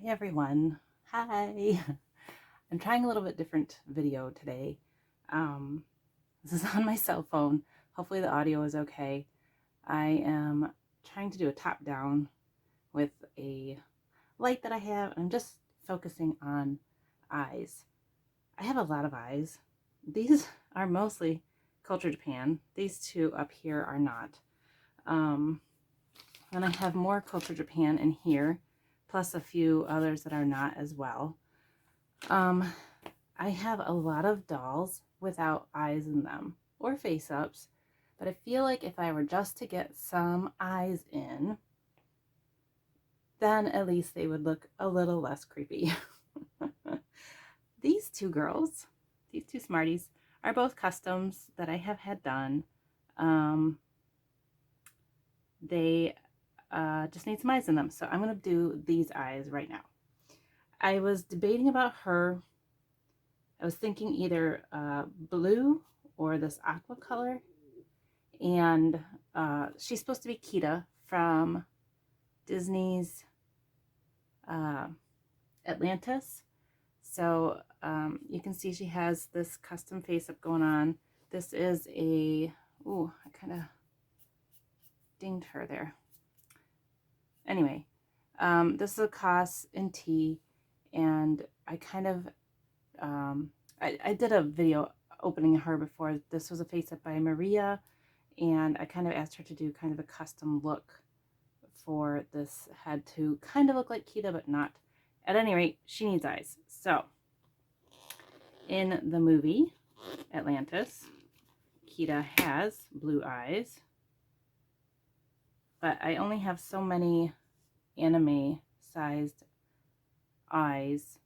Hi everyone. Hi. I'm trying a little bit different video today. This is on my cell phone. Hopefully the audio is okay. I am trying to do a top down with a light that I have. I'm just focusing on eyes. I have a lot of eyes. These are mostly Culture Japan. These two up here are not. And I have more Culture Japan in here, plus a few others that are not as well. I have a lot of dolls without eyes in them or face-ups, but I feel like if I were just to get some eyes in, then at least they would look a little less creepy. These two girls, these two Smarties, are both customs that I have had done. They just need some eyes in them, so I'm going to do these eyes right now. I was debating about her. I was thinking either blue or this aqua color, and she's supposed to be Kita from Disney's Atlantis. So you can see she has this custom face up going on. This is a, ooh, I kind of dinged her there. Anyway, this is a COS in T, and I kind of, I did a video opening her before. This was a face up by Maria, and I kind of asked her to do kind of a custom look for this head to kind of look like Kita, but not. At any rate, she needs eyes. So, in the movie Atlantis, Kita has blue eyes, but I only have so many anime-sized eyes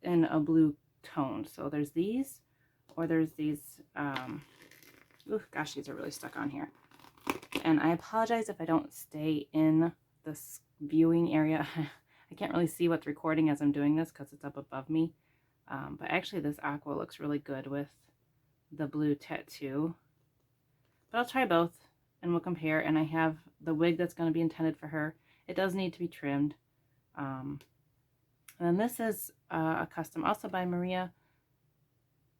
in a blue tone. So there's these, or there's these, ooh, gosh, these are really stuck on here. And I apologize if I don't stay in this viewing area. I can't really see what's recording as I'm doing this because it's up above me. But actually this aqua looks really good with the blue tattoo. But I'll try both and we'll compare. And I have the wig that's going to be intended for her. It does need to be trimmed. And then this is a custom also by Maria.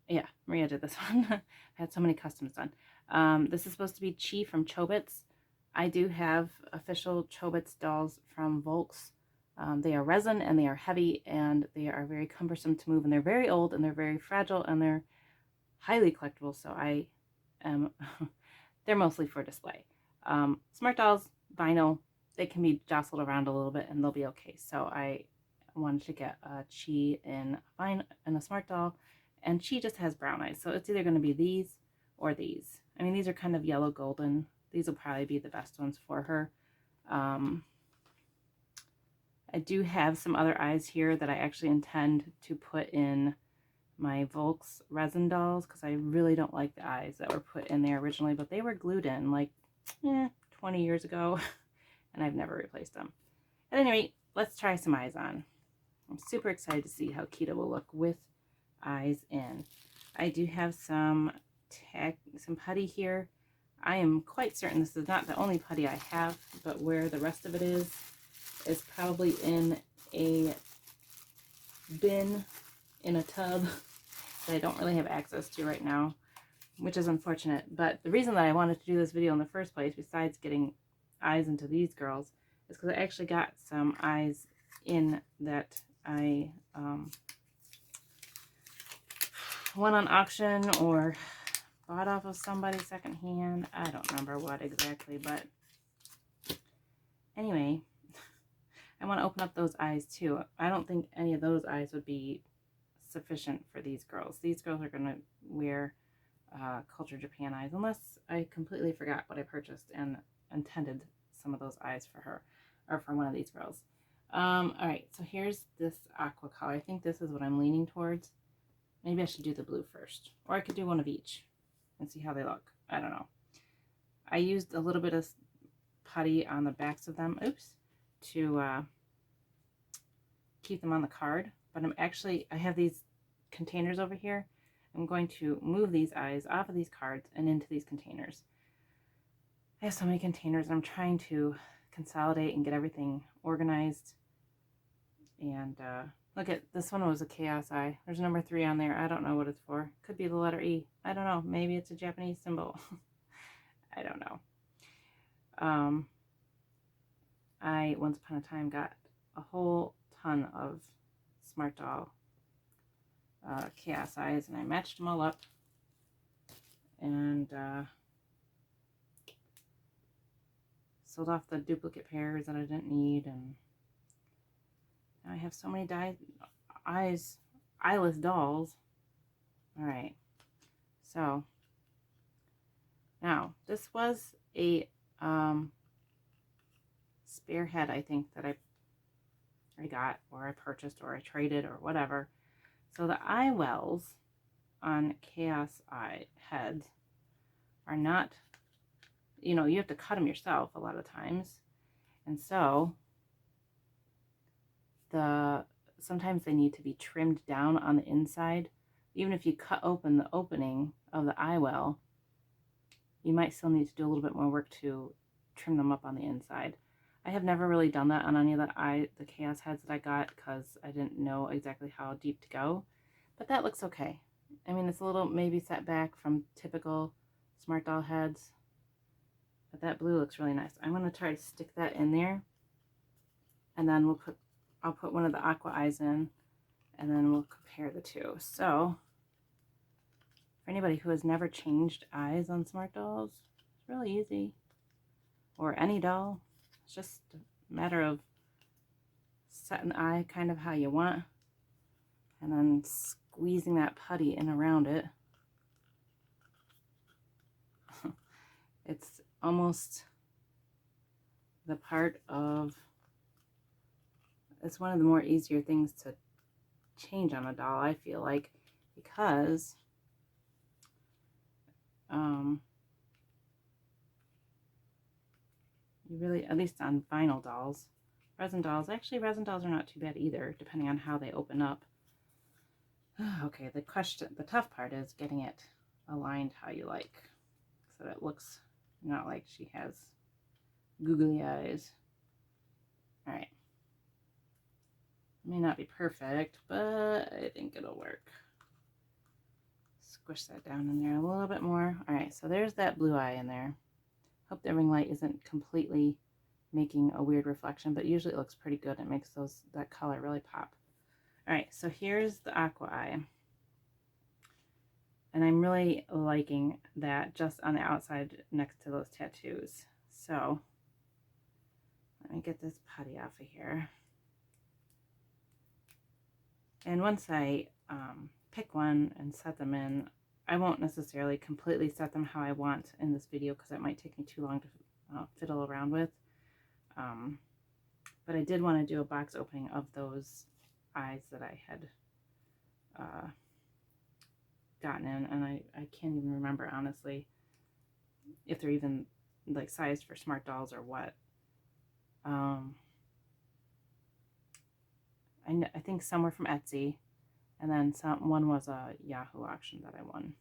Yeah, Maria did this one. I had so many customs done. This is supposed to be Chi from Chobits. I do have official Chobits dolls from Volks. They are resin and they are heavy and they are very cumbersome to move, and they're very old and they're very fragile and they're highly collectible. So I am, they're mostly for display. SmartDolls, vinyl, they can be jostled around a little bit and they'll be okay. So I wanted to get a Chi in vinyl and a SmartDoll, and Chi just has brown eyes. So it's either going to be these or these. I mean, these are kind of yellow golden. These will probably be the best ones for her. I do have some other eyes here that I actually intend to put in my Volks resin dolls because I really don't like the eyes that were put in there originally, but they were glued in like 20 years ago and I've never replaced them. At any rate, let's try some eyes on. I'm super excited to see how Kita will look with eyes in. I do have some putty here. I am quite certain this is not the only putty I have, but where the rest of it is probably in a bin in a tub that I don't really have access to right now, which is unfortunate. But the reason that I wanted to do this video in the first place, besides getting eyes into these girls, is because I actually got some eyes in that I won on auction or bought off of somebody secondhand. I don't remember what exactly, but anyway, I want to open up those eyes too. I don't think any of those eyes would be sufficient for these girls. These girls are going to wear Culture Japan eyes, unless I completely forgot what I purchased and intended some of those eyes for her, or for one of these girls. Alright, so here's this aqua color. I think this is what I'm leaning towards. Maybe I should do the blue first, or I could do one of each and see how they look. I don't know. I used a little bit of putty on the backs of them, oops, to keep them on the card, but I have these containers over here. I'm going to move these eyes off of these cards and into these containers. I have so many containers and I'm trying to consolidate and get everything organized. And look at this one, was a chaos eye. There's number 3 on there. I don't know what it's for. Could be the letter E. I don't know. Maybe it's a Japanese symbol. I don't know. I once upon a time got a whole ton of SmartDoll chaos eyes, and I matched them all up, and sold off the duplicate pairs that I didn't need, and now I have so many eyeless dolls. All right, so now this was a spare head, I think, that I got, or I purchased, or I traded, or whatever. So the eye wells on chaos eye heads are not, you know, you have to cut them yourself a lot of times, and so sometimes they need to be trimmed down on the inside. Even if you cut open the opening of the eye well, you might still need to do a little bit more work to trim them up on the inside. I have never really done that on any of the chaos heads that I got, because I didn't know exactly how deep to go, but that looks okay. I mean, it's a little maybe set back from typical SmartDoll heads, but that blue looks really nice. I'm going to try to stick that in there, and then I'll put one of the aqua eyes in, and then we'll compare the two. So for anybody who has never changed eyes on SmartDolls, it's really easy, or any doll. It's just a matter of setting the eye kind of how you want, and then squeezing that putty in around it. It's almost the part of, it's one of the more easier things to change on a doll, I feel like, because you really, at least on vinyl dolls, resin dolls, actually resin dolls are not too bad either, depending on how they open up. Okay, the tough part is getting it aligned how you like, so that it looks not like she has googly eyes. All right, may not be perfect, but I think it'll work. Squish that down in there a little bit more. All right, so there's that blue eye in there. Hope the ring light isn't completely making a weird reflection, but usually it looks pretty good. It makes that color really pop. All right, so here's the aqua eye, and I'm really liking that just on the outside next to those tattoos. So let me get this putty off of here, and once I pick one and set them in, I won't necessarily completely set them how I want in this video, because that might take me too long to fiddle around with. But I did want to do a box opening of those eyes that I had gotten in, and I can't even remember, honestly, if they're even like sized for SmartDolls or what. I think some were from Etsy, and then one was a Yahoo auction that I won.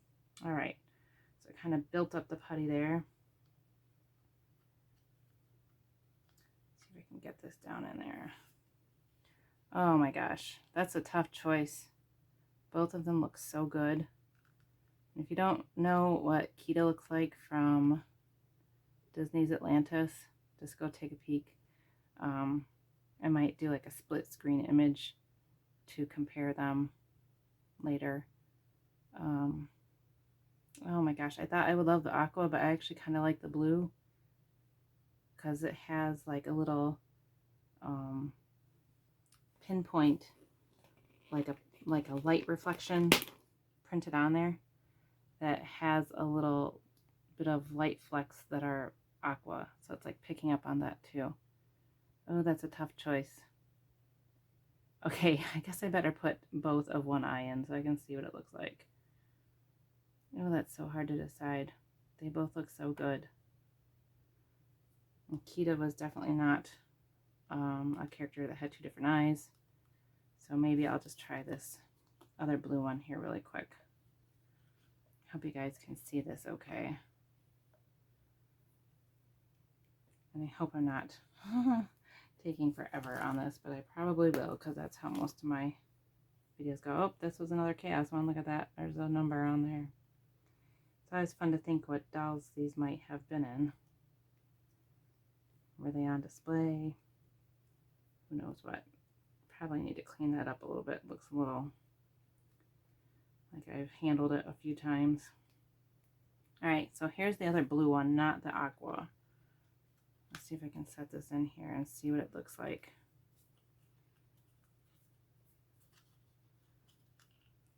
All right, so I kind of built up the putty there. See if I can get this down in there. Oh my gosh, that's a tough choice. Both of them look so good. And if you don't know what Kita looks like from Disney's Atlantis, just go take a peek. I might do like a split screen image to compare them later. Oh my gosh, I thought I would love the aqua, but I actually kind of like the blue, because it has like a little pinpoint, like a light reflection printed on there that has a little bit of light flecks that are aqua, so it's like picking up on that too. Oh, that's a tough choice. Okay, I guess I better put both of one eye in so I can see what it looks like. Oh, that's so hard to decide. They both look so good. And Kita was definitely not a character that had two different eyes, so maybe I'll just try this other blue one here really quick. Hope you guys can see this okay. And I hope I'm not taking forever on this, but I probably will, because that's how most of my videos go. Oh, this was another chaos one. Look at that. There's a number on there. It's always fun to think what dolls these might have been in. Were they on display? Who knows what. Probably need to clean that up a little bit. It looks a little like I've handled it a few times. Alright, so here's the other blue one, not the aqua. Let's see if I can set this in here and see what it looks like.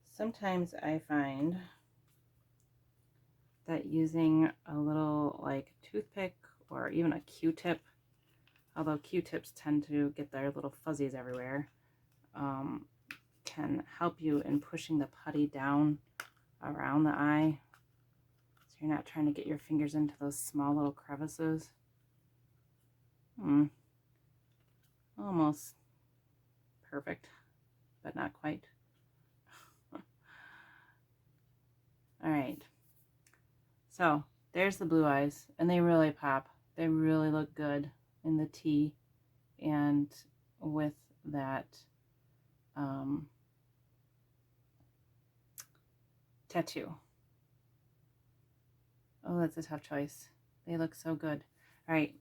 Sometimes I find that using a little like toothpick or even a Q-tip, although Q-tips tend to get their little fuzzies everywhere, can help you in pushing the putty down around the eye, so you're not trying to get your fingers into those small little crevices. Almost perfect, but not quite. Alright, so there's the blue eyes, and they really pop. They really look good in the tea and with that tattoo. Oh, that's a tough choice. They look so good. Alright,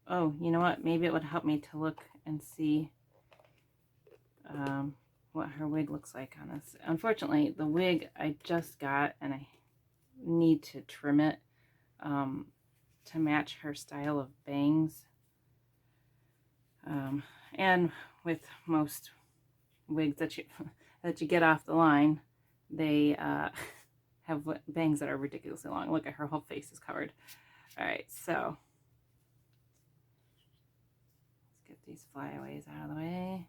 oh, you know what? Maybe it would help me to look and see what her wig looks like on this. Unfortunately, the wig I just got, and I need to trim it to match her style of bangs. And with most wigs that you get off the line, they have bangs that are ridiculously long. Look at her whole face is covered. All right, so let's get these flyaways out of the way.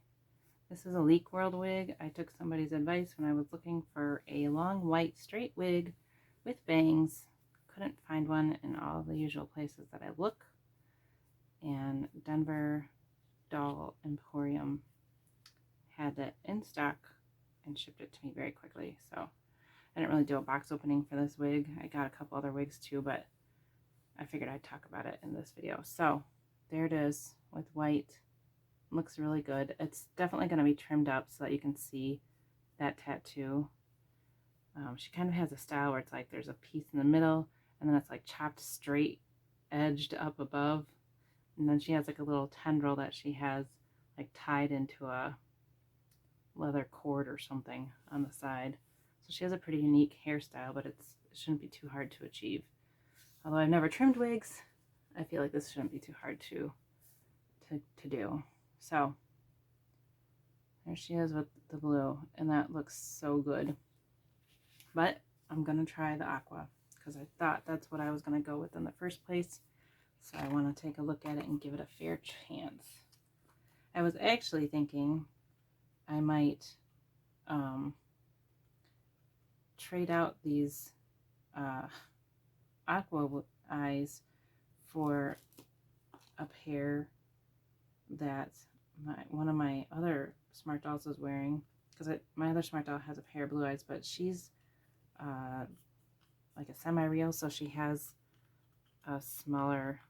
This is a Leek World wig. I took somebody's advice when I was looking for a long white straight wig with bangs. Couldn't find one in all the usual places that I look. And Denver Doll Emporium had it in stock and shipped it to me very quickly. So I didn't really do a box opening for this wig. I got a couple other wigs too, but I figured I'd talk about it in this video. So there it is with white. Looks really good. It's definitely going to be trimmed up so that you can see that tattoo. She kind of has a style where it's like there's a piece in the middle and then it's like chopped straight edged up above, and then she has like a little tendril that she has like tied into a leather cord or something on the side. So she has a pretty unique hairstyle, but it shouldn't be too hard to achieve. Although I've never trimmed wigs, I feel like this shouldn't be too hard to do. So there she is with the blue, and that looks so good. But I'm gonna try the aqua because I thought that's what I was gonna go with in the first place. So I want to take a look at it and give it a fair chance. I was actually thinking I might trade out these aqua eyes for a pair that one of my other Smart Dolls is wearing, because my other Smart Doll has a pair of blue eyes, but she's like a semi-real, so she has a smaller,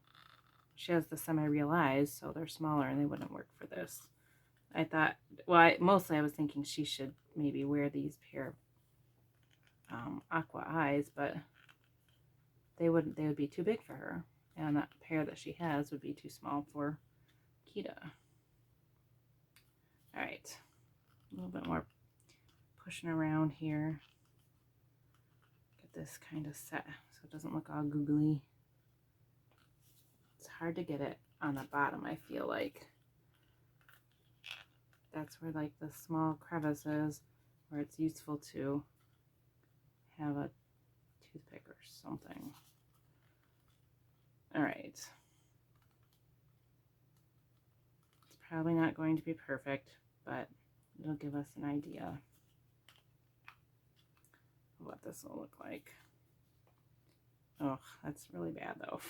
she has the semi-real eyes, so they're smaller and they wouldn't work for this. I thought, well, mostly I was thinking she should maybe wear these pair of aqua eyes, but they would be too big for her, and that pair that she has would be too small for Kita. All right, a little bit more pushing around here. Get this kind of set so it doesn't look all googly. It's hard to get it on the bottom, I feel like. That's where like the small crevices where it's useful to have a toothpick or something. All right. It's probably not going to be perfect, but it'll give us an idea of what this will look like. Oh, that's really bad though.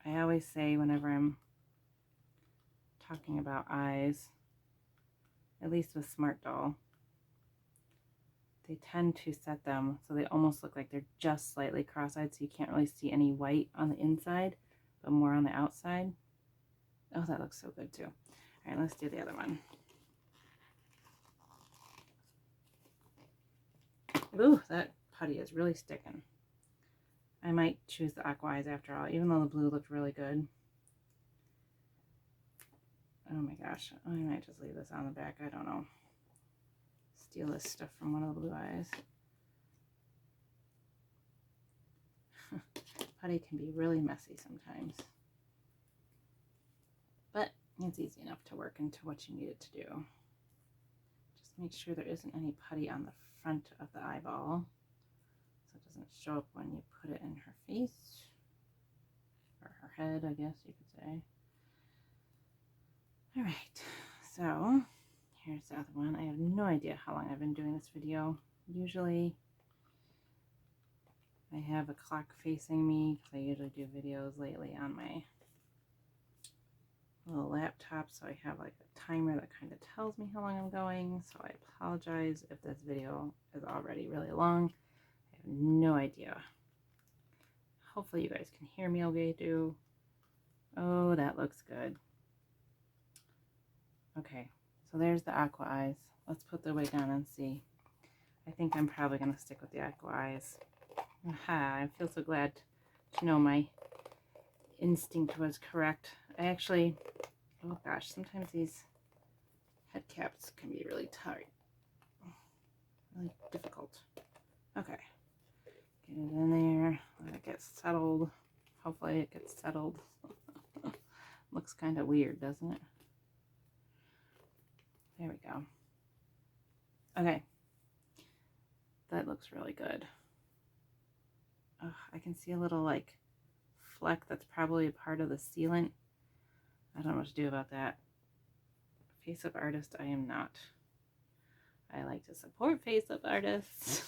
I always say whenever I'm talking about eyes, at least with SmartDoll, they tend to set them so they almost look like they're just slightly cross-eyed, so you can't really see any white on the inside, but more on the outside. Oh, that looks so good too. All right, let's do the other one. Ooh, that putty is really sticking. I might choose the aqua eyes after all, even though the blue looked really good. Oh my gosh, I might just leave this on the back. I don't know. Steal this stuff from one of the blue eyes. Putty can be really messy sometimes, but it's easy enough to work into what you need it to do. Just make sure there isn't any putty on the front of the eyeball so it doesn't show up when you put it in her face, or her head, I guess you could say. All right, so here's the other one. I have no idea how long I've been doing this video. Usually I have a clock facing me because I usually do videos lately on my little laptop, so I have like a timer that kind of tells me how long I'm going. So I apologize if this video is already really long. I have no idea. Hopefully you guys can hear me okay too. Oh, that looks good. Okay, so there's the aqua eyes. Let's put the wig on and see. I think I'm probably going to stick with the aqua eyes. Aha, I feel so glad to know my instinct was correct. I actually, oh gosh, sometimes these head caps can be really tight. Really difficult. Okay, get it in there, let it get settled. Hopefully it gets settled. Looks kind of weird, doesn't it? There we go. Okay, that looks really good. I can see a little like fleck that's probably a part of the sealant. I don't know what to do about that. Face-up artist I am not. I like to support face-up artists.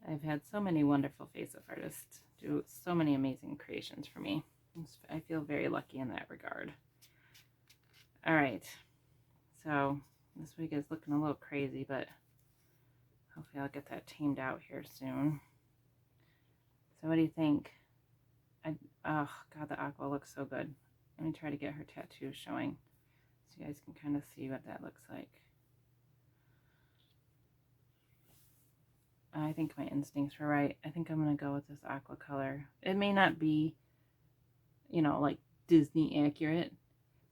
I've had so many wonderful face-up artists do so many amazing creations for me. I feel very lucky in that regard. All right, so this wig is looking a little crazy, but hopefully I'll get that tamed out here soon. So what do you think? Oh god, the aqua looks so good. Let me try to get her tattoo showing so you guys can kind of see what that looks like. I think my instincts were right. I think I'm going to go with this aqua color. It may not be, you know, like Disney accurate,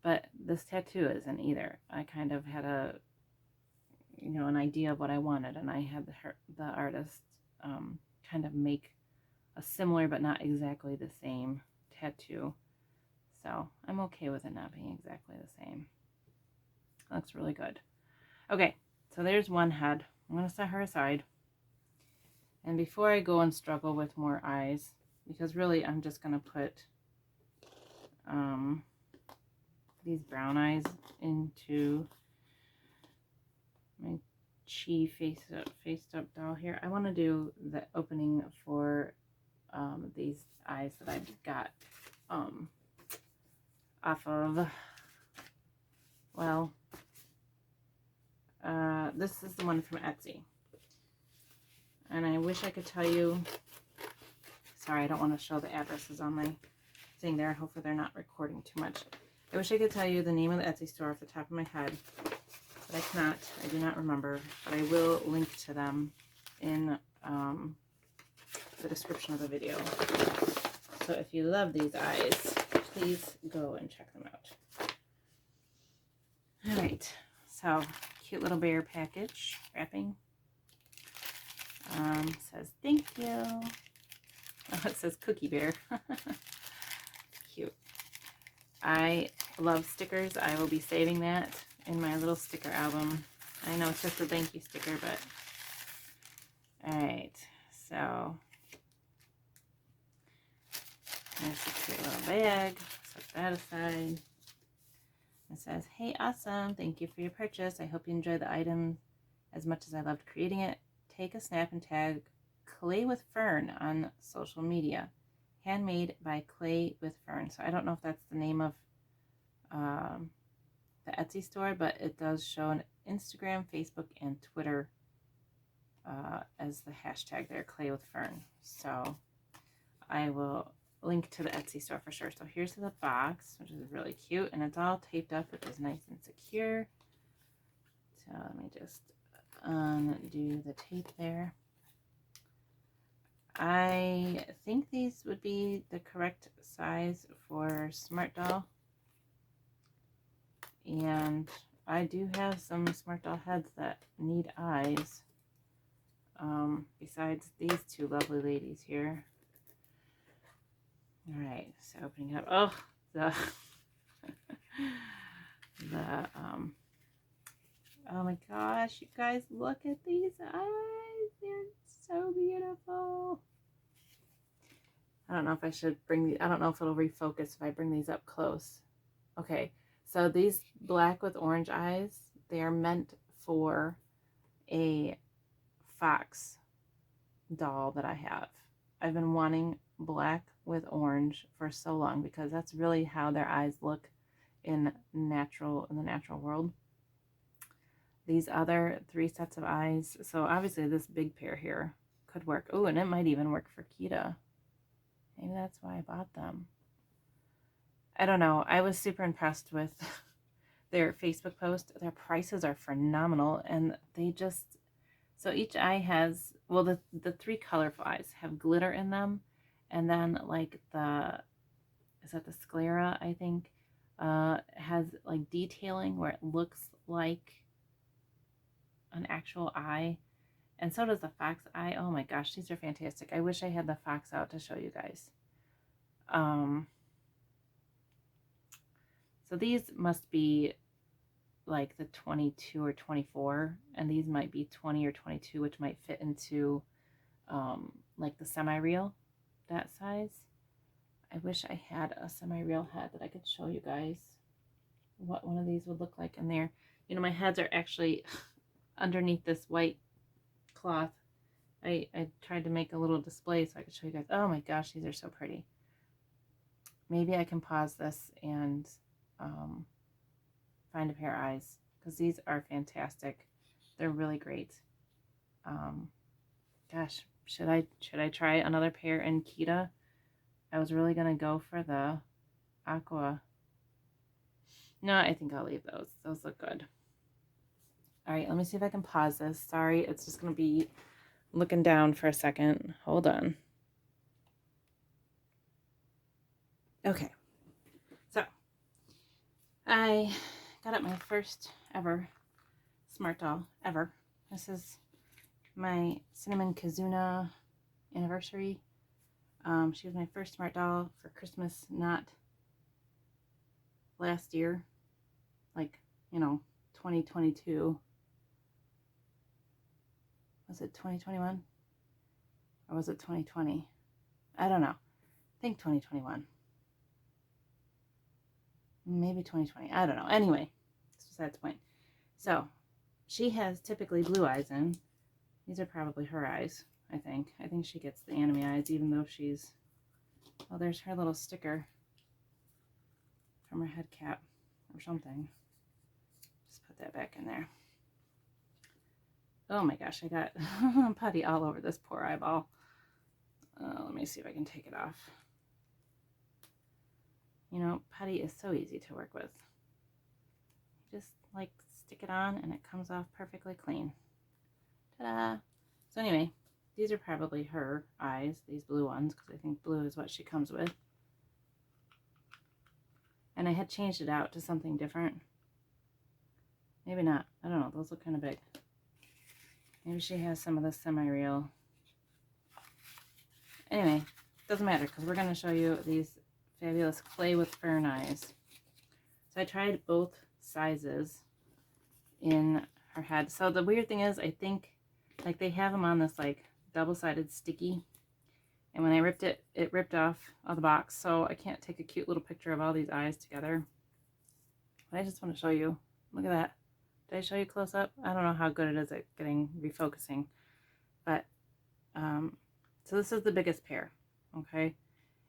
but this tattoo isn't either. I kind of had a, you know, an idea of what I wanted, and I had the artist kind of make a similar but not exactly the same tattoo. So I'm okay with it not being exactly the same. It looks really good. Okay, so there's one head. I'm going to set her aside. And before I go and struggle with more eyes, because really I'm just going to put these brown eyes into my Chi faced up doll here. I want to do the opening for these eyes that I got off of, well, this is the one from Etsy. And I wish I could tell you, sorry, I don't want to show the addresses on my thing there. Hopefully they're not recording too much. I wish I could tell you the name of the Etsy store off the top of my head, but I cannot. I do not remember, but I will link to them in the description of the video. So if you love these eyes, please go and check them out. All right, so cute little bear package wrapping. Says thank you. Oh, it says Cookie Bear. Cute. I love stickers. I will be saving that in my little sticker album. I know it's just a thank you sticker, but alright, so there's a cute little bag. Set that aside. It says, hey, awesome. Thank you for your purchase. I hope you enjoy the item as much as I loved creating it. Take a snap and tag Clay with Fern on social media. Handmade by Clay with Fern. So I don't know if that's the name of the Etsy store, but it does show an Instagram, Facebook, and Twitter as the hashtag there, Clay with Fern. So I will link to the Etsy store for sure. So here's the box, which is really cute, and it's all taped up, which is nice and secure. So let me just undo the tape there. I think these would be the correct size for SmartDoll. And I do have some SmartDoll heads that need eyes. Besides these two lovely ladies here. All right, so opening it up. Oh, oh my gosh, you guys, look at these eyes. They're so beautiful. I don't know if I should bring these, I don't know if it'll refocus if I bring these up close. Okay, so these black with orange eyes, they are meant for a fox doll that I have. I've been wanting black with orange for so long because that's really how their eyes look in the natural world. These other 3 sets of eyes, so obviously this big pair here could work. Oh, and it might even work for Kita. Maybe that's why I bought them. I don't know. I was super impressed with their Facebook post. Their prices are phenomenal, and they just, so each eye has, well, the 3 colorful eyes have glitter in them, and then like is that the sclera, I think, has like detailing where it looks like an actual eye, and so does the fox eye. Oh my gosh, these are fantastic. I wish I had the fox out to show you guys. So these must be like the 22 or 24, and these might be 20 or 22, which might fit into like the semi-real, that size. I wish I had a semi-real head that I could show you guys what one of these would look like in there. You know, my heads are actually underneath this white cloth. I tried to make a little display so I could show you guys. Oh my gosh, these are so pretty. Maybe I can pause this and find a pair of eyes, because these are fantastic. They're really great. Gosh, should I try another pair in Kita? I was really gonna go for the aqua. No, I think I'll leave those. Those look good. All right, let me see if I can pause this. Sorry, it's just gonna be looking down for a second. Hold on. Okay, so I got up my first ever SmartDoll ever. This is my Cinnamon Kazuna anniversary. She was my first SmartDoll for Christmas, not last year, like, you know, 2022. Was it 2021? Or was it 2020? I don't know. I think 2021. Maybe 2020. I don't know. Anyway, that's besides the point. So, she has typically blue eyes in. These are probably her eyes, I think. I think she gets the anime eyes, even though she's... Well, there's her little sticker from her head cap or something. Just put that back in there. Oh my gosh, I got putty all over this poor eyeball. Let me see if I can take it off. You know, putty is so easy to work with. Just like stick it on and it comes off perfectly clean. Ta-da! So anyway, these are probably her eyes, these blue ones, because I think blue is what she comes with. And I had changed it out to something different. Maybe not. I don't know. Those look kind of big. Maybe she has some of the semi-real. Anyway, doesn't matter because we're going to show you these fabulous Clay with Fern eyes. So I tried both sizes in her head. So the weird thing is, I think like they have them on this like double-sided sticky. And when I ripped it, it ripped off of the box. So I can't take a cute little picture of all these eyes together. But I just want to show you. Look at that. Did I show you close up? I don't know how good it is at getting refocusing. But, so this is the biggest pair, okay?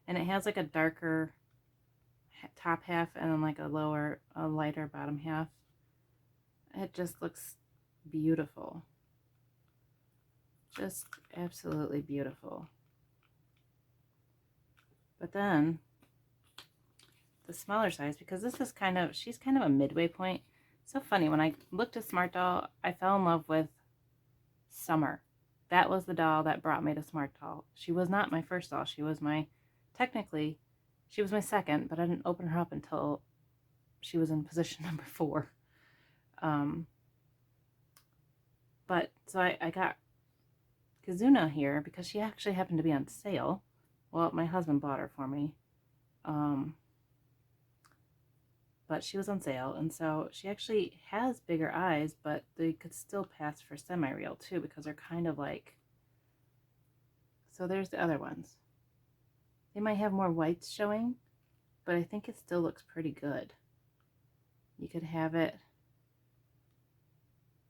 And it has like a darker top half and then like a lighter bottom half. It just looks beautiful. Just absolutely beautiful. But then the smaller size, because this is kind of, she's kind of a midway point. So funny, when I looked at SmartDoll, I fell in love with Summer. That was the doll that brought me to SmartDoll. She was not my first doll. She was my, technically, she was my second, but I didn't open her up until she was in position number 4. But so I got Kazuna here because she actually happened to be on sale. Well, my husband bought her for me. But she was on sale, and so she actually has bigger eyes, but they could still pass for semi-real too, because they're kind of like, so there's the other ones. They might have more whites showing, but I think it still looks pretty good. You could have it,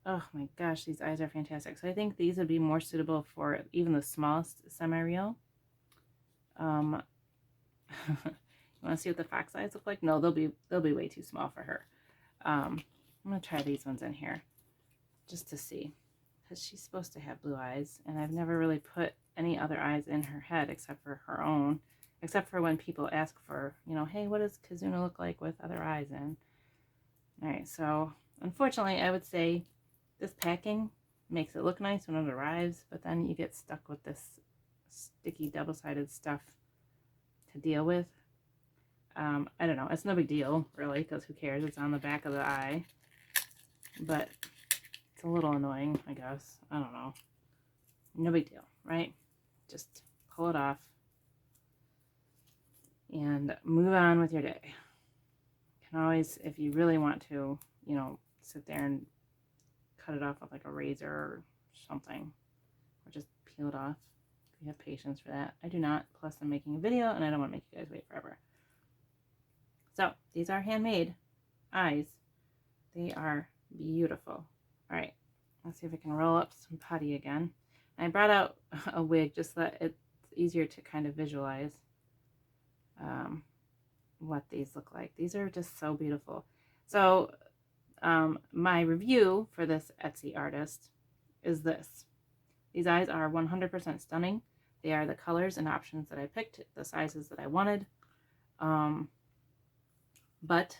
oh my gosh, these eyes are fantastic. So I think these would be more suitable for even the smallest semi-real. You want to see what the fox eyes look like? No, they'll be way too small for her. I'm gonna try these ones in here just to see, because she's supposed to have blue eyes, and I've never really put any other eyes in her head except for her own, except for when people ask for, you know, hey, what does Kazuna look like with other eyes in? All right, so unfortunately, I would say this packing makes it look nice when it arrives, but then you get stuck with this sticky double-sided stuff to deal with. I don't know. It's no big deal, really, because who cares? It's on the back of the eye. But it's a little annoying, I guess. I don't know. No big deal, right? Just pull it off and move on with your day. You can always, if you really want to, you know, sit there and cut it off with like a razor or something. Or just peel it off if you have patience for that. I do not. Plus, I'm making a video and I don't want to make you guys wait forever. So these are handmade eyes. They are beautiful. All right, let's see if I can roll up some putty again. And I brought out a wig just so that it's easier to kind of visualize what these look like. These are just so beautiful. So my review for this Etsy artist is this. These eyes are 100% stunning. They are the colors and options that I picked, the sizes that I wanted. But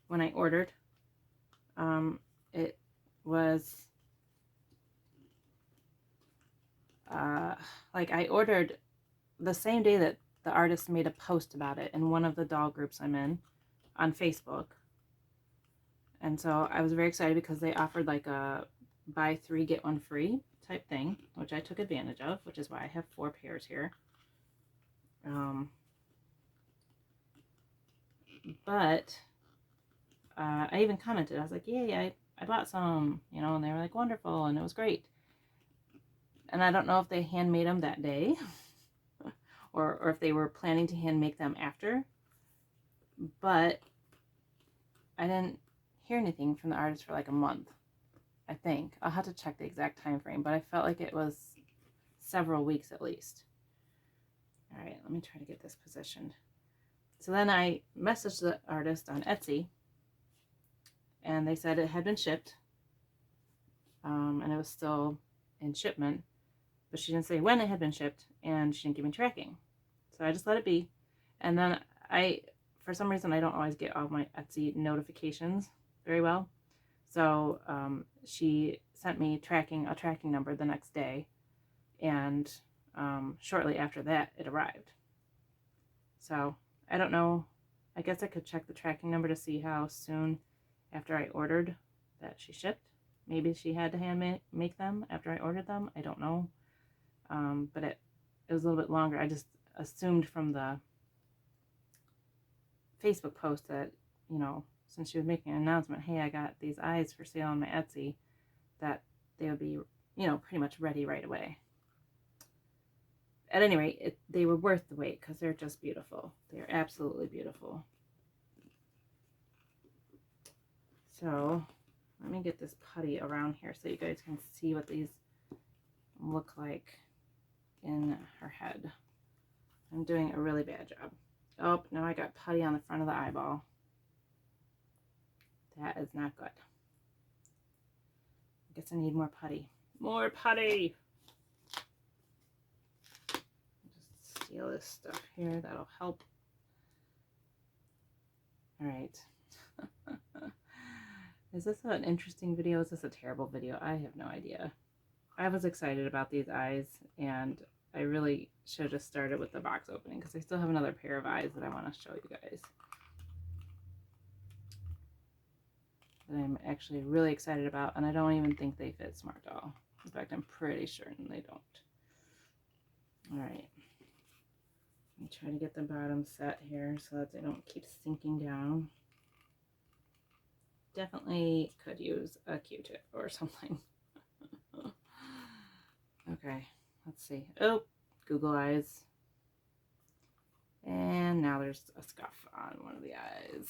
when I ordered, it was like I ordered the same day that the artist made a post about it in one of the doll groups I'm in on Facebook. And so I was very excited because they offered like a buy 3 get 1 free type thing, which I took advantage of, which is why I have 4 pairs here. But I even commented, I was like, yay, I bought some, you know, and they were like, wonderful, and it was great. And I don't know if they hand made them that day or if they were planning to hand make them after, but I didn't hear anything from the artist for like a month, I think. I'll have to check the exact time frame, but I felt like it was several weeks at least. All right, let me try to get this positioned. So then I messaged the artist on Etsy, and they said it had been shipped, and it was still in shipment, but she didn't say when it had been shipped, and she didn't give me tracking. So I just let it be. And then for some reason, I don't always get all my Etsy notifications very well. So she sent me a tracking number the next day, and shortly after that, it arrived. So I don't know. I guess I could check the tracking number to see how soon after I ordered that she shipped. Maybe she had to hand make them after I ordered them. I don't know. But it was a little bit longer. I just assumed from the Facebook post that, you know, since she was making an announcement, hey, I got these eyes for sale on my Etsy, that they would be, you know, pretty much ready right away. At any rate, they were worth the wait because they're just beautiful. They're absolutely beautiful. So let me get this putty around here so you guys can see what these look like in her head. I'm doing a really bad job. Oh, now I got putty on the front of the eyeball. That is not good. I guess I need more putty. More putty! peel this stuff here. That'll help. All right. Is this an interesting video? Is this a terrible video? I have no idea. I was excited about these eyes, and I really should have just started with the box opening because I still have another pair of eyes that I want to show you guys. That I'm actually really excited about, and I don't even think they fit SmartDoll. In fact, I'm pretty certain they don't. All right. Let me try to get the bottom set here so that they don't keep sinking down. Definitely could use a Q-tip or something. Okay, let's see. Oh, Google eyes. And now there's a scuff on one of the eyes.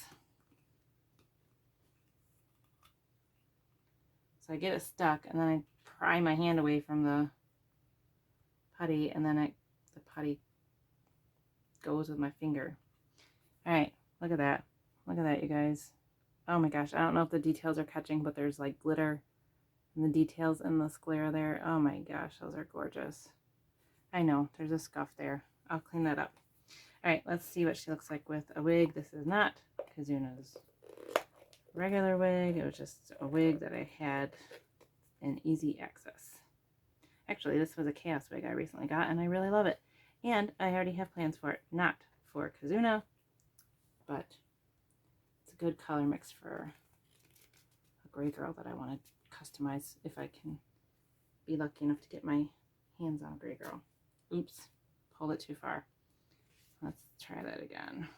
So I get it stuck, and then I pry my hand away from the putty, and then the putty goes with my finger. All right, look at that. Look at that, you guys. Oh my gosh, I don't know if the details are catching, but there's like glitter and the details in the sclera there. Oh my gosh, those are gorgeous. I know, there's a scuff there. I'll clean that up. All right, let's see what she looks like with a wig. This is not Kazuna's regular wig. It was just a wig that I had in easy access. Actually, this was a chaos wig I recently got, and I really love it. And I already have plans for it. Not for Kazuna, but it's a good color mix for a gray girl that I want to customize if I can be lucky enough to get my hands on a gray girl. Oops, pulled it too far. Let's try that again.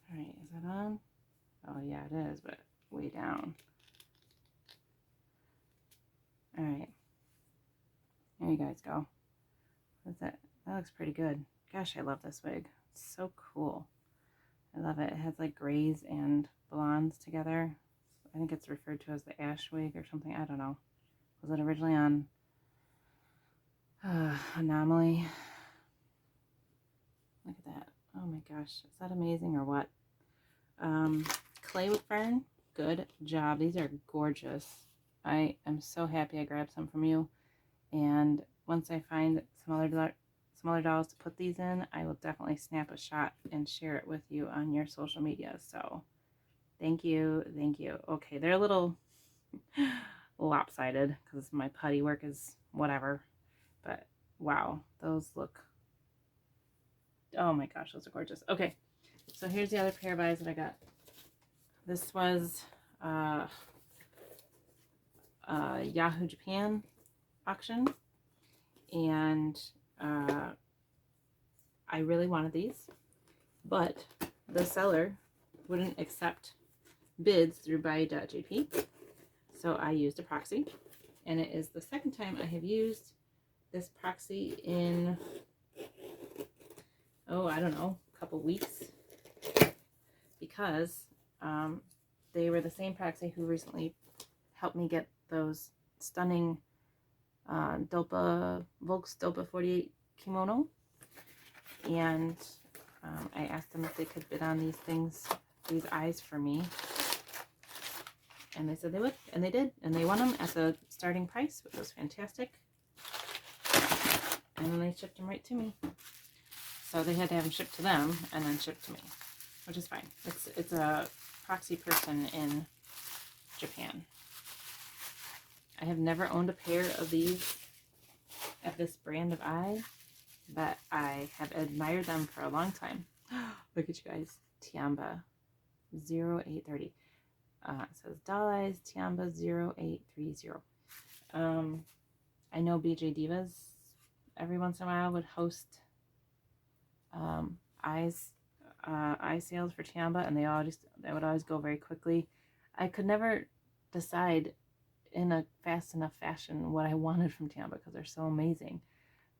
All right, is that on? Oh yeah, it is, but way down. All right, there you guys go. What's that? That looks pretty good. Gosh, I love this wig. It's so cool. I love it. It has like grays and blondes together. I think it's referred to as the ash wig or something. I don't know. Was it originally on Anomaly? Look at that. Oh my gosh. Is that amazing or what? Clay with Fern. Good job. These are gorgeous. I am so happy I grabbed some from you. And once I find some other dolls to put these in, I will definitely snap a shot and share it with you on your social media. So thank you. Thank you. Okay, they're a little lopsided because my putty work is whatever. But wow, those look, oh my gosh, those are gorgeous. Okay, so here's the other pair of eyes that I got. This was Yahoo Japan auction, and I really wanted these, but the seller wouldn't accept bids through buy.jp, so I used a proxy, and it is the second time I have used this proxy in, oh, I don't know, a couple weeks, because they were the same proxy who recently helped me get those stunning Volks Dopa 48 kimono, and I asked them if they could bid on these things, these eyes for me, and they said they would, and they did, and they won them at the starting price, which was fantastic, and then they shipped them right to me. So they had to have them shipped to them and then shipped to me, which is fine. It's a proxy person in Japan. I have never owned a pair of these, of this brand of eye, but I have admired them for a long time. Look at you guys. Tianba 0830. It says doll eyes, Tianba 0830. I know BJDivas every once in a while would host eye sales for Tianba, and they would always go very quickly. I could never decide in a fast enough fashion what I wanted from Tianba because they're so amazing,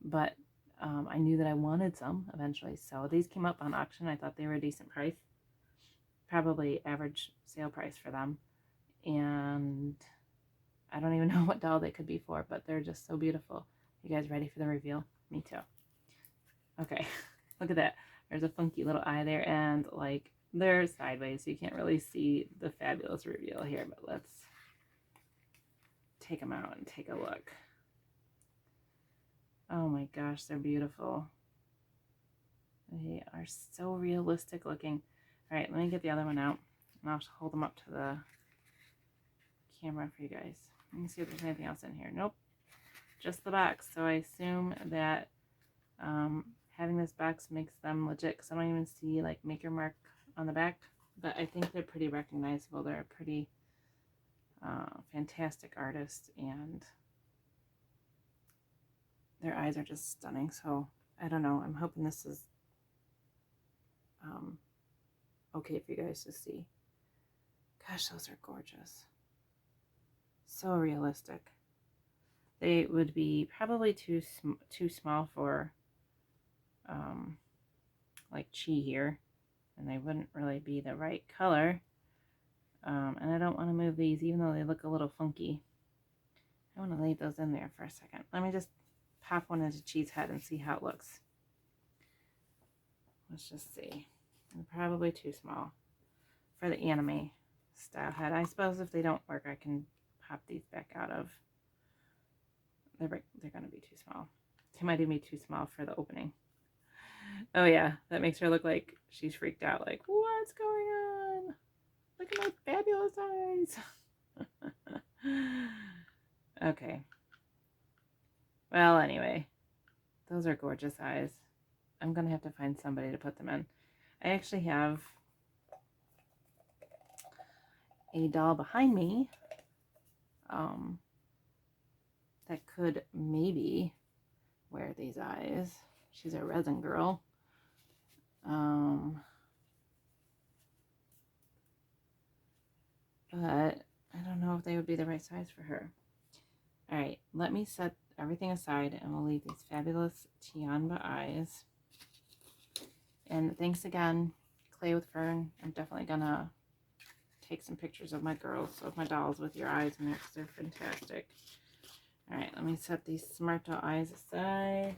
but I knew that I wanted some eventually, so these came up on auction. I thought they were a decent price, probably average sale price for them, and I don't even know what doll they could be for, but they're just so beautiful. You guys ready for the reveal? Me too. Okay, look at that. There's a funky little eye there, and like they're sideways, so you can't really see the fabulous reveal here, but let's take them out and take a look. Oh my gosh, they're beautiful. They are so realistic looking. All right, let me get the other one out, and I'll hold them up to the camera for you guys. Let me see if there's anything else in here. Nope, just the box. So I assume that having this box makes them legit, because I don't even see like maker mark on the back, but I think they're pretty recognizable. They're a pretty fantastic artist, and their eyes are just stunning. So I don't know, I'm hoping this is okay for you guys to see. Gosh, those are gorgeous. So realistic. They would be probably too small for like Chi here, and they wouldn't really be the right color. And I don't want to move these, even though they look a little funky. I want to leave those in there for a second. Let me just pop one into Chi's head and see how it looks. Let's just see. They're probably too small for the anime style head. I suppose if they don't work, I can pop these back out of. They're going to be too small. They might even be too small for the opening. Oh yeah, that makes her look like she's freaked out. Like, what's going on? Look at my fabulous eyes. Okay. Well, anyway, those are gorgeous eyes. I'm going to have to find somebody to put them in. I actually have a doll behind me that could maybe wear these eyes. She's a resin girl. But I don't know if they would be the right size for her. All right, let me set everything aside and we'll leave these fabulous Tianba eyes. And thanks again, Clay with Fern. I'm definitely gonna take some pictures of my girls, of my dolls with your eyes in there, because they're fantastic. All right, let me set these SmartDoll eyes aside.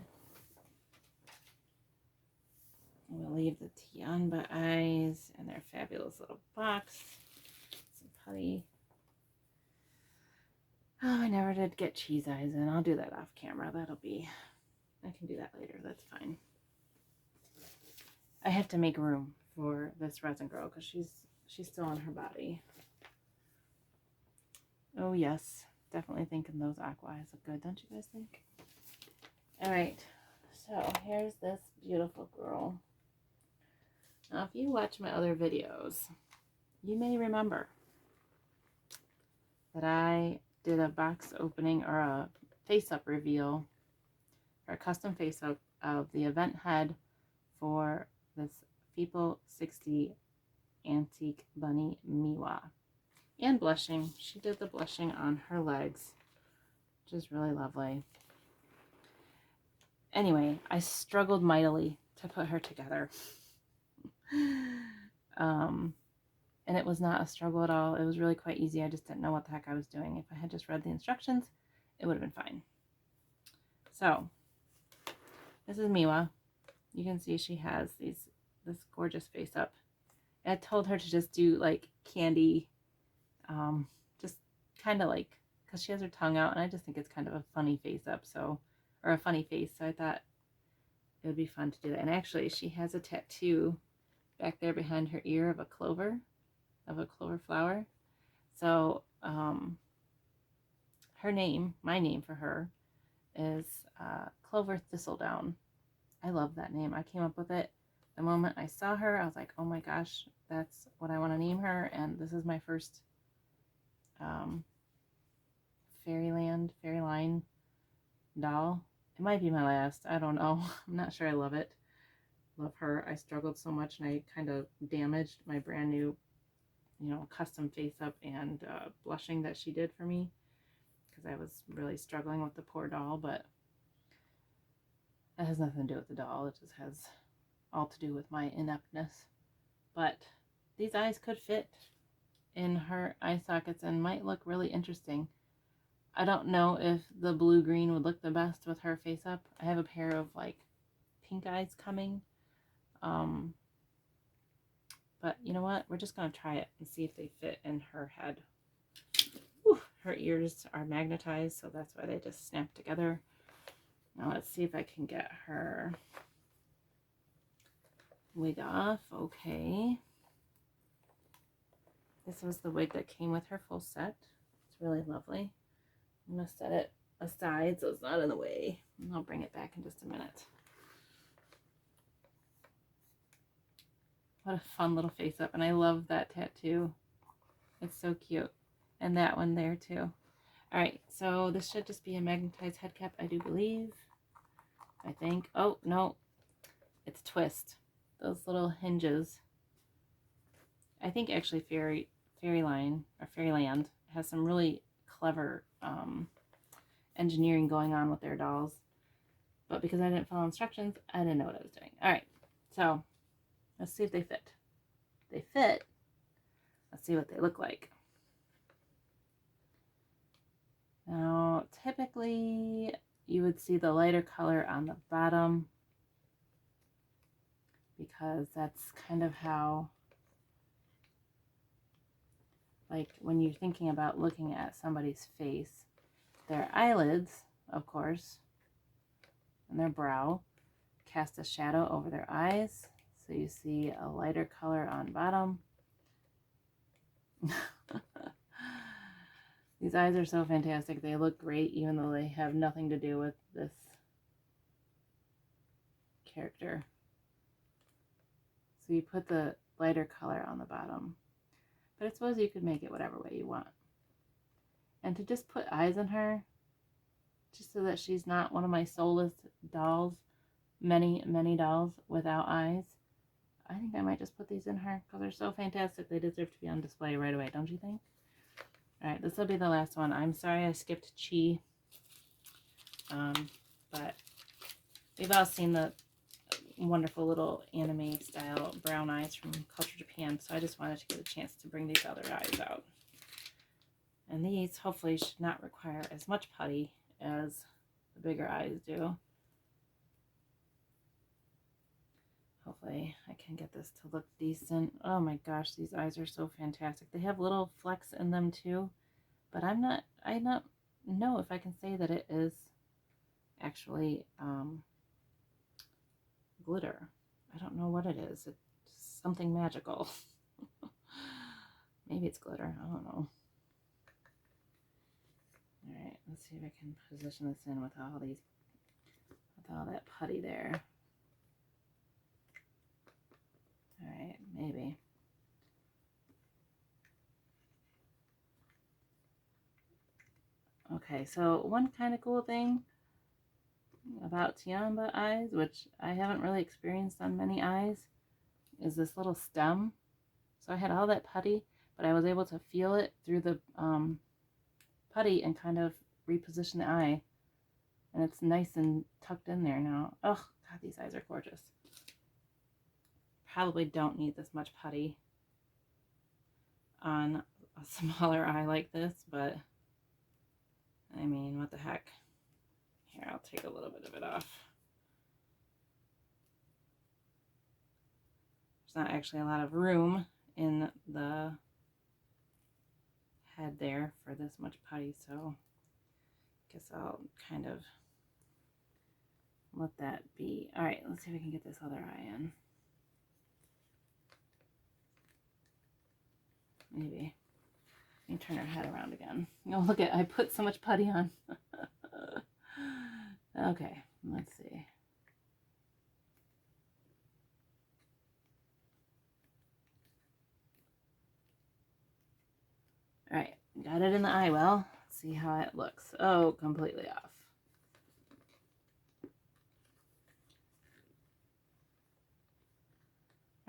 We'll leave the Tianba eyes and their fabulous little box. Some putty. Oh, I never did get cheese eyes in. I'll do that off camera. I can do that later. That's fine. I have to make room for this resin girl because she's still on her body. Oh yes, definitely thinking those aqua eyes look good, don't you guys think? All right, so here's this beautiful girl. Now, if you watch my other videos, you may remember that I did a box opening or a face-up reveal, or a custom face-up of the event head for this Feeple 60 Antique Bunny Miwa. And blushing. She did the blushing on her legs, which is really lovely. Anyway, I struggled mightily to put her together. And it was not a struggle at all. It was really quite easy. I just didn't know what the heck I was doing. If I had just read the instructions, it would have been fine. So, this is Miwa. You can see she has this gorgeous face up. And I told her to just do like candy, just kind of like, because she has her tongue out, and I just think it's kind of a funny face up, so, or a funny face, so I thought it would be fun to do that. And actually, she has a tattoo back there behind her ear of a clover flower. So her name, my name for her, is Clover Thistledown. I love that name. I came up with it the moment I saw her. I was like, oh my gosh, that's what I want to name her. And this is my first Fairyline doll. It might be my last. I don't know. I'm not sure. I love it. Love her. I struggled so much, and I kind of damaged my brand new, custom face up and blushing that she did for me, because I was really struggling with the poor doll. But that has nothing to do with the doll. It just has all to do with my ineptness. But these eyes could fit in her eye sockets and might look really interesting. I don't know if the blue-green would look the best with her face up. I have a pair of like pink eyes coming. But you know what? We're just going to try it and see if they fit in her head. Whew, her ears are magnetized, so that's why they just snap together. Now let's see if I can get her wig off. Okay. This was the wig that came with her full set. It's really lovely. I'm going to set it aside so it's not in the way. And I'll bring it back in just a minute. What a fun little face up. And I love that tattoo. It's so cute. And that one there too. Alright, so this should just be a magnetized head cap, I do believe. I think. Oh, no. It's twist. Those little hinges. I think actually Fairyland has some really clever engineering going on with their dolls. But because I didn't follow instructions, I didn't know what I was doing. Alright, so let's see if they fit. If they fit, let's see what they look like. Now, typically, you would see the lighter color on the bottom because that's kind of how, like, when you're thinking about looking at somebody's face, their eyelids, of course, and their brow cast a shadow over their eyes. So you see a lighter color on bottom. These eyes are so fantastic. They look great even though they have nothing to do with this character. So you put the lighter color on the bottom. But I suppose you could make it whatever way you want. And to just put eyes on her, just so that she's not one of my soulless dolls, many dolls without eyes, I think I might just put these in her because they're so fantastic. They deserve to be on display right away, don't you think? Alright, this will be the last one. I'm sorry I skipped Chi. But we've all seen the wonderful little anime style brown eyes from Culture Japan, so I just wanted to get a chance to bring these other eyes out. And these hopefully should not require as much putty as the bigger eyes do. Hopefully I can get this to look decent. Oh my gosh, these eyes are so fantastic. They have little flecks in them too, but I don't know if I can say that it is actually glitter. I don't know what it is. It's something magical. Maybe it's glitter. I don't know. Alright, let's see if I can position this in with all that putty there. Alright, maybe. Okay, so one kind of cool thing about Tianba eyes, which I haven't really experienced on many eyes, is this little stem. So I had all that putty, but I was able to feel it through the putty and kind of reposition the eye. And it's nice and tucked in there now. Oh, God, these eyes are gorgeous. Probably don't need this much putty on a smaller eye like this, but I mean, what the heck. Here, I'll take a little bit of it off. There's not actually a lot of room in the head there for this much putty, so I guess I'll kind of let that be. Alright, let's see if we can get this other eye in. Maybe. Let me turn her head around again. Oh, look at, I put so much putty on. Okay, let's see. Alright, got it in the eye well. Let's see how it looks. Oh, completely off.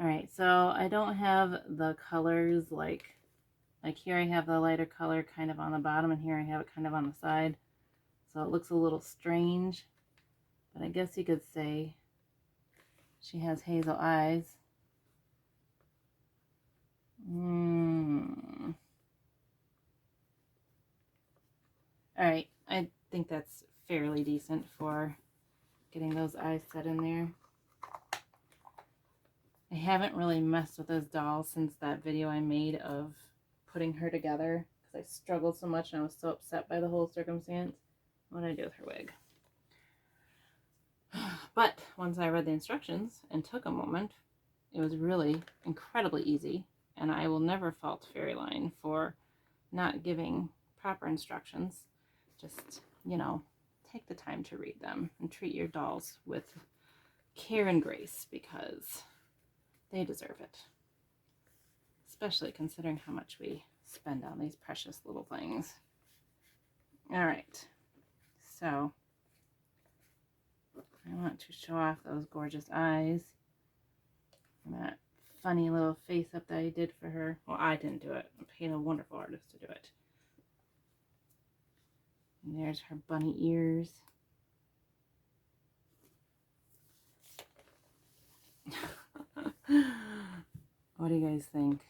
Alright, so I don't have the colors like here I have the lighter color kind of on the bottom, and here I have it kind of on the side. So it looks a little strange, but I guess you could say she has hazel eyes. Alright, I think that's fairly decent for getting those eyes set in there. I haven't really messed with this doll since that video I made of putting her together, because I struggled so much and I was so upset by the whole circumstance. What did I do with her wig? But once I read the instructions and took a moment, it was really incredibly easy, and I will never fault Fairyline for not giving proper instructions. Just, you know, take the time to read them and treat your dolls with care and grace because they deserve it. Especially considering how much we spend on these precious little things. All right, so I want to show off those gorgeous eyes and that funny little face up that I did for her. Well, I didn't do it. I paid a wonderful artist to do it. And there's her bunny ears. What do you guys think?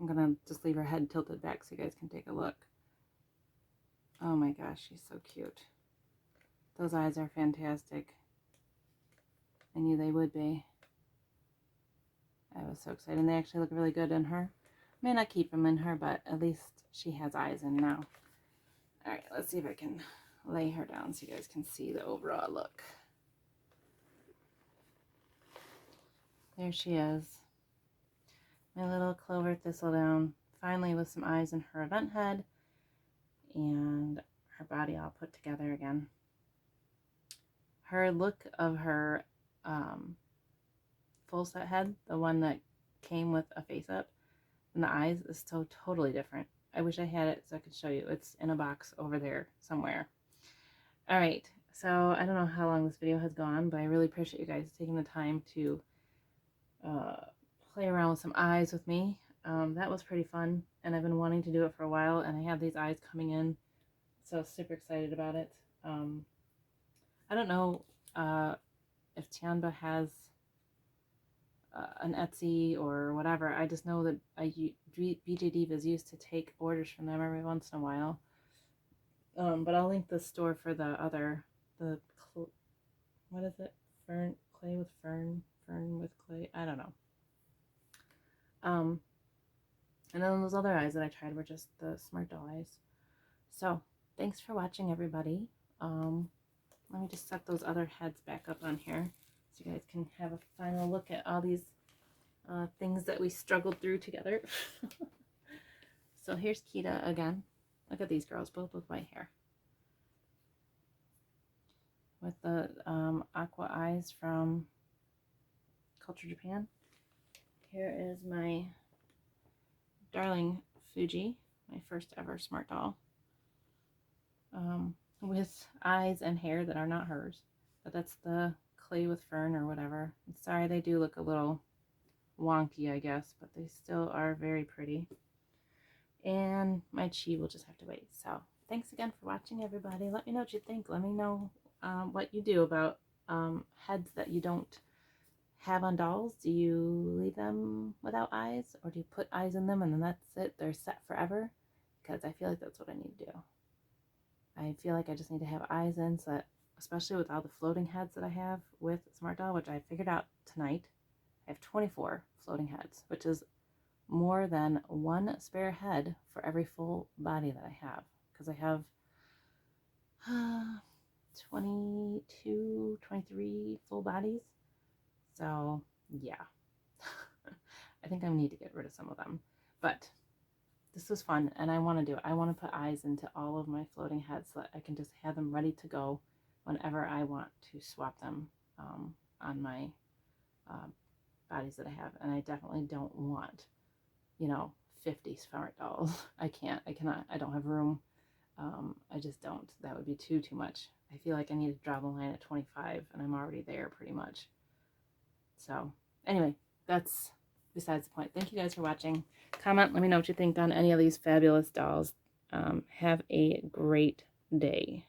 I'm gonna just leave her head tilted back so you guys can take a look. Oh my gosh, she's so cute. Those eyes are fantastic. I knew they would be. I was so excited. And they actually look really good in her. May not keep them in her, but at least she has eyes in now. Alright, let's see if I can lay her down so you guys can see the overall look. There she is. My little clover thistledown, finally with some eyes in her event head and her body all put together again. Her look of her full set head, the one that came with a face up, and the eyes is so totally different. I wish I had it so I could show you. It's in a box over there somewhere. Alright, so I don't know how long this video has gone, but I really appreciate you guys taking the time to play around with some eyes with me. That was pretty fun, and I've been wanting to do it for a while, and I have these eyes coming in, so super excited about it. I don't know if Tianba has an Etsy or whatever. I just know that BJDivas used to take orders from them every once in a while. But I'll link the store for the other, what is it? Fern, clay with Fern with clay, I don't know. And then those other eyes that I tried were just the SmartDoll eyes. So thanks for watching, everybody. Let me just set those other heads back up on here so you guys can have a final look at all these things that we struggled through together. So here's Kita again. Look at these girls, both with white hair. With the aqua eyes from Culture Japan. Here is my darling Fuji, my first ever SmartDoll. With eyes and hair that are not hers, but that's the clay with Fern or whatever. I'm sorry, they do look a little wonky, I guess, but they still are very pretty. And my Chi will just have to wait. So thanks again for watching, everybody. Let me know what you think. Let me know what you do about heads that you don't have on dolls. Do you leave them without eyes, or do you put eyes in them and then that's it, they're set forever? Because I feel like that's what I need to do. I feel like I just need to have eyes in, so that, especially with all the floating heads that I have with SmartDoll, which I figured out tonight, I have 24 floating heads, which is more than one spare head for every full body that I have, because I have 22, 23 full bodies. So yeah, I think I need to get rid of some of them, but this was fun, and I want to do it. I want to put eyes into all of my floating heads so that I can just have them ready to go whenever I want to swap them on my bodies that I have. And I definitely don't want, 50 SmartDolls. I cannot, I don't have room. I just don't. That would be too much. I feel like I need to draw the line at 25, and I'm already there pretty much. So anyway, that's besides the point. Thank you guys for watching. Comment, let me know what you think on any of these fabulous dolls. Have a great day.